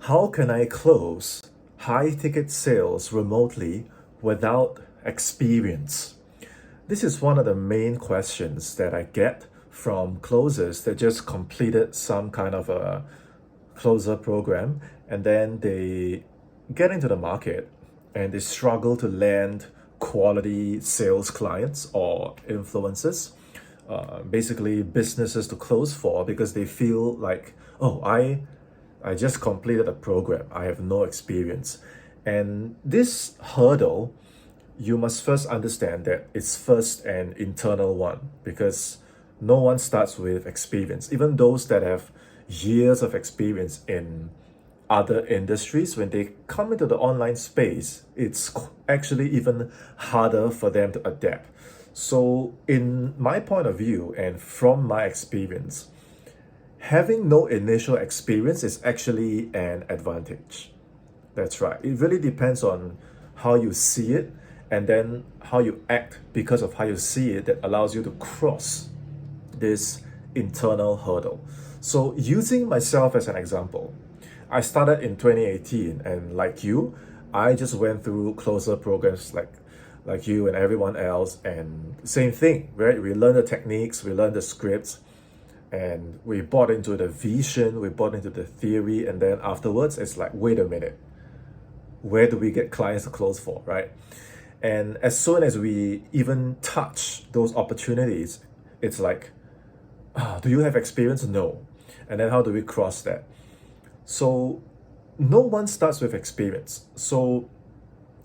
How can I close high ticket sales remotely without experience? This is one of the main questions that I get from closers that just completed some kind of a closer program, and then they get into the market and they struggle to land quality sales clients or influencers, basically businesses to close for, because they feel like, oh, I just completed a program, I have no experience. And this hurdle, you must first understand that it's first an internal one, because no one starts with experience. Even those that have years of experience in other industries, when they come into the online space, it's actually even harder for them to adapt. So, in my point of view and from my experience, having no initial experience is actually an advantage. That's right. It really depends on how you see it and then how you act because of how you see it that allows you to cross this internal hurdle. So, using myself as an example, I started in 2018, and like you, I just went through closer programs like you and everyone else, and same thing, right? We learn the techniques, we learn the scripts, and we bought into the vision, we bought into the theory, and then afterwards it's like, wait a minute, where do we get clients to close for, right? And as soon as we even touch those opportunities, it's like, do you have experience? No. And then how do we cross that? So no one starts with experience. So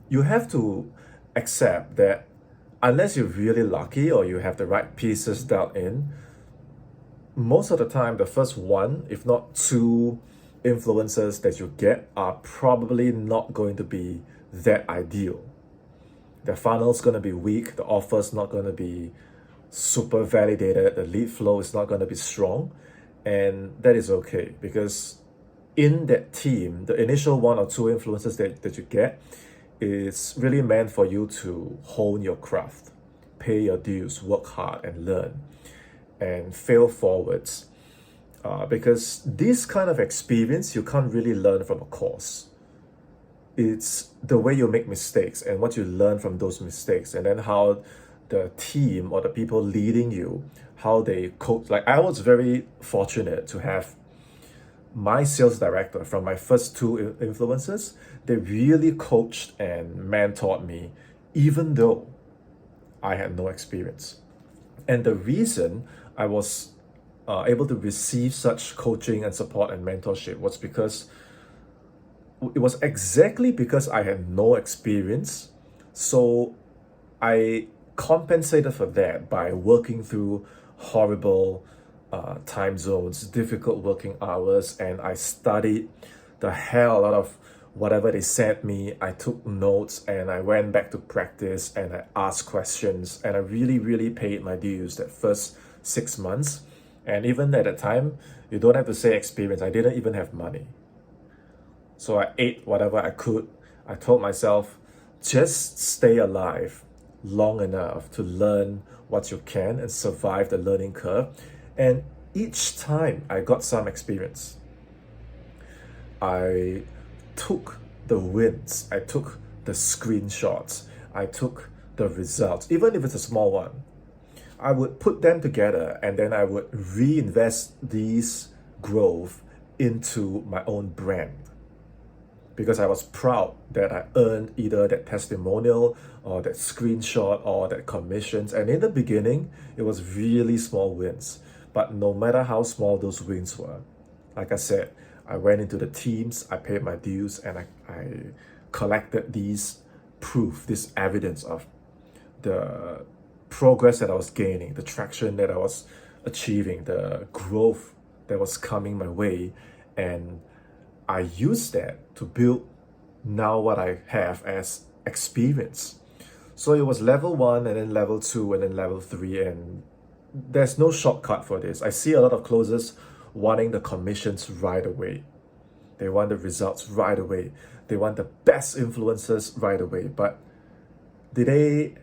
you have to accept that unless you're really lucky or you have the right pieces dialed in, most of the time, the first one, if not two influencers that you get are probably not going to be that ideal. The funnel's going to be weak, the offer's not going to be super validated, the lead flow is not going to be strong, and that is okay, because in that team, the initial one or two influencers that you get is really meant for you to hone your craft, pay your dues, work hard, and learn, and fail forwards. Because this kind of experience you can't really learn from a course. It's the way you make mistakes and what you learn from those mistakes, and then how the team or the people leading you, how they coach. Like, I was very fortunate to have my sales director from my first two influencers. They really coached and mentored me, even though I had no experience. And the reason I was able to receive such coaching and support and mentorship was because it was exactly because I had no experience. So I compensated for that by working through horrible time zones, difficult working hours, and I studied the hell out of whatever they sent me. I took notes and I went back to practice and I asked questions, and I really, really paid my dues that first 6 months. And even at that time, you don't have to say experience, I didn't even have money. So I ate whatever I could. I told myself, just stay alive long enough to learn what you can and survive the learning curve. And each time I got some experience, I took the wins, I took the screenshots, I took the results, even if it's a small one. I would put them together and then I would reinvest these growth into my own brand, because I was proud that I earned either that testimonial or that screenshot or that commissions. And in the beginning, it was really small wins. But no matter how small those wins were, like I said, I went into the teams, I paid my dues, and I collected these proof, this evidence of the progress that I was gaining, the traction that I was achieving, the growth that was coming my way. And I used that to build now what I have as experience. So it was level 1 and then level 2 and then level 3, and there's no shortcut for this. I see a lot of closers wanting the commissions right away. They want the results right away. They want the best influencers right away. But did they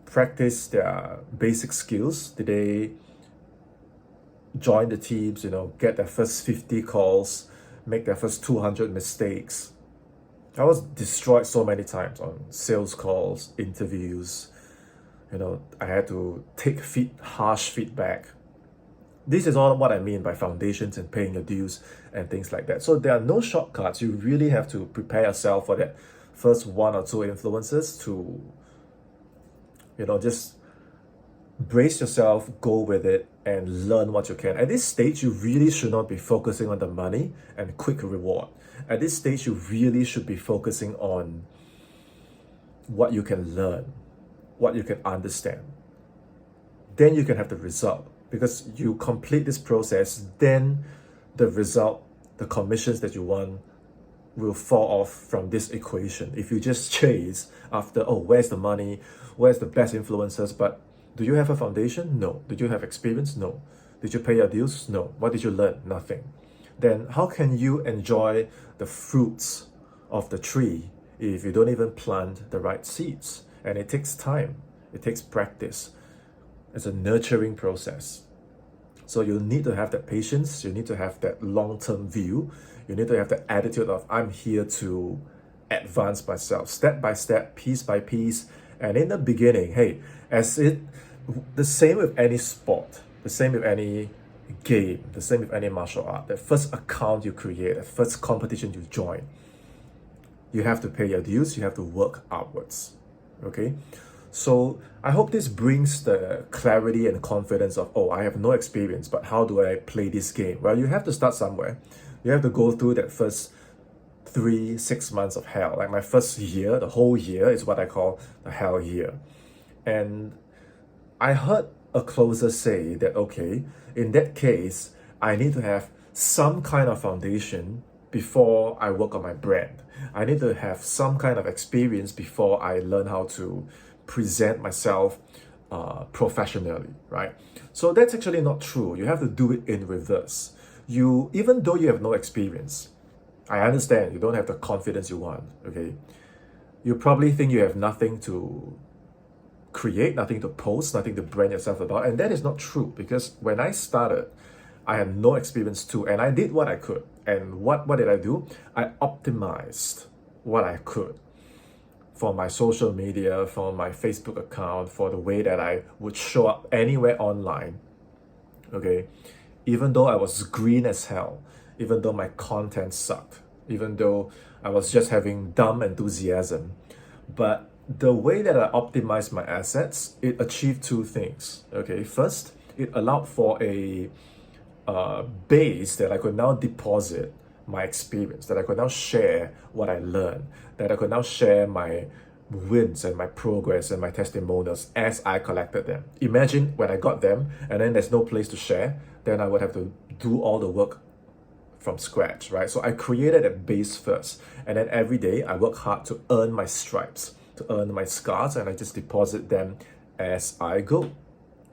practice their basic skills? Did they join the teams, get their first 50 calls, make their first 200 mistakes. I was destroyed so many times on sales calls, interviews. I had to take harsh feedback. This is all what I mean by foundations and paying your dues and things like that. So there are no shortcuts. You really have to prepare yourself for that first one or two influences to, just brace yourself, go with it, and learn what you can. At this stage, you really should not be focusing on the money and quick reward. At this stage, you really should be focusing on what you can learn, what you can understand. Then you can have the result. Because you complete this process, then the result, the commissions that you want will fall off from this equation. If you just chase after, where's the money? Where's the best influencers? But do you have a foundation? No. Did you have experience? No. Did you pay your dues? No. What did you learn? Nothing. Then how can you enjoy the fruits of the tree if you don't even plant the right seeds? And it takes time. It takes practice. It's a nurturing process. So you need to have that patience. You need to have that long-term view. You need to have the attitude of, I'm here to advance myself step by step, piece by piece. And in the beginning, the same with any sport, the same with any game, the same with any martial art. The first account you create, the first competition you join, you have to pay your dues. You have to work outwards. Okay? So I hope this brings the clarity and confidence of, I have no experience, but how do I play this game? Well, you have to start somewhere. You have to go through that first 3-6 months of hell. Like my first year, the whole year is what I call the hell year. And I heard a closer say that, in that case, I need to have some kind of foundation before I work on my brand. I need to have some kind of experience before I learn how to present myself professionally, right? So that's actually not true. You have to do it in reverse. Even though you have no experience, I understand you don't have the confidence you want, okay? You probably think you have nothing to create, nothing to post, nothing to brand yourself about, and that is not true, because when I started, I had no experience too, and I did what I could. And what did I do? I optimized what I could for my social media, for my Facebook account, for the way that I would show up anywhere online, okay? Even though I was green as hell, even though my content sucked, even though I was just having dumb enthusiasm, but the way that I optimized my assets, it achieved two things, okay? First, it allowed for a base that I could now deposit my experience, that I could now share what I learned, that I could now share my wins and my progress and my testimonials as I collected them. Imagine when I got them and then there's no place to share, then I would have to do all the work from scratch, right? So I created a base first, and then every day I work hard to earn my stripes, to earn my scars, and I just deposit them as I go,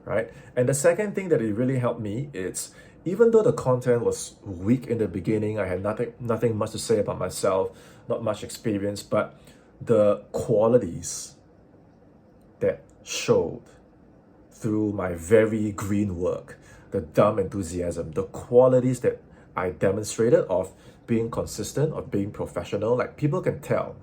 right? And the second thing that it really helped me is, even though the content was weak in the beginning, I had nothing much to say about myself, not much experience, but the qualities that showed through my very green work, the dumb enthusiasm, the qualities that I demonstrated of being consistent, of being professional, like people can tell,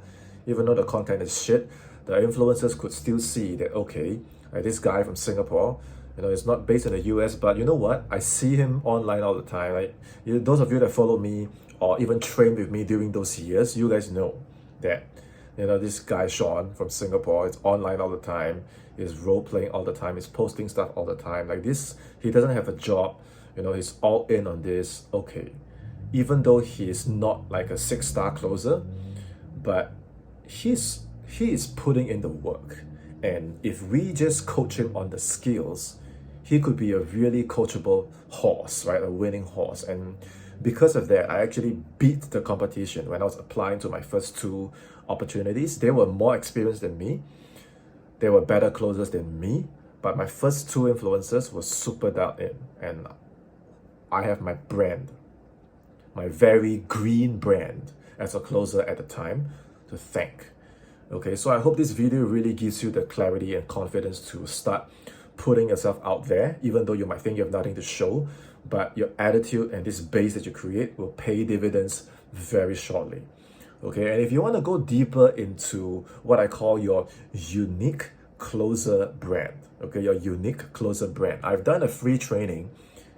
even though the content is shit, the influencers could still see that, like this guy from Singapore, it's not based in the US, but you know what? I see him online all the time. Like those of you that follow me or even trained with me during those years, you guys know that, this guy Sean from Singapore is online all the time, is role-playing all the time, is posting stuff all the time. Like this, he doesn't have a job, he's all in on this. Even though he is not like a 6-star closer, but he is putting in the work. And if we just coach him on the skills, he could be a really coachable horse, right? A winning horse. And because of that, I actually beat the competition when I was applying to my first 2 opportunities. They were more experienced than me. They were better closers than me. But my first 2 influencers were super dialed in. And I have my brand, my very green brand as a closer at the time to thank. Okay, so I hope this video really gives you the clarity and confidence to start putting yourself out there, even though you might think you have nothing to show. but your attitude and this base that you create will pay dividends very shortly. Okay, and if you want to go deeper into what I call your unique closer brand, okay, your unique closer brand, I've done a free training.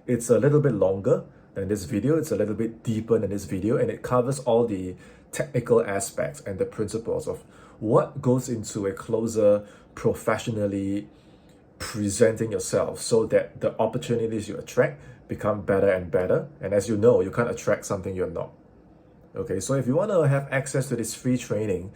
It's a little bit longer than this video, it's a little bit deeper than this video, and it covers all the technical aspects and the principles of what goes into a closer professionally presenting yourself so that the opportunities you attract become better and better. And as you know, you can't attract something you're not. Okay, so if you want to have access to this free training,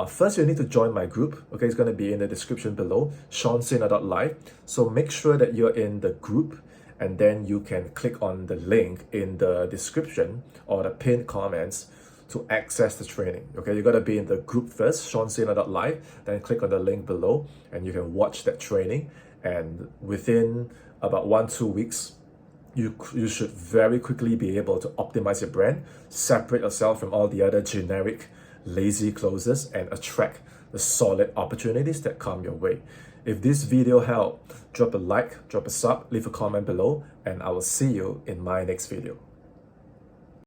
first you need to join my group. Okay, it's going to be in the description below, Sena.live. So make sure that you're in the group, and then you can click on the link in the description or the pinned comments to access the training. Okay, you got to be in the group first, Sena.live, then click on the link below and you can watch that training. And within about 1-2 weeks, you should very quickly be able to optimize your brand, separate yourself from all the other generic lazy closes, and attract the solid opportunities that come your way. If this video helped, drop a like, drop a sub, leave a comment below, and I will see you in my next video.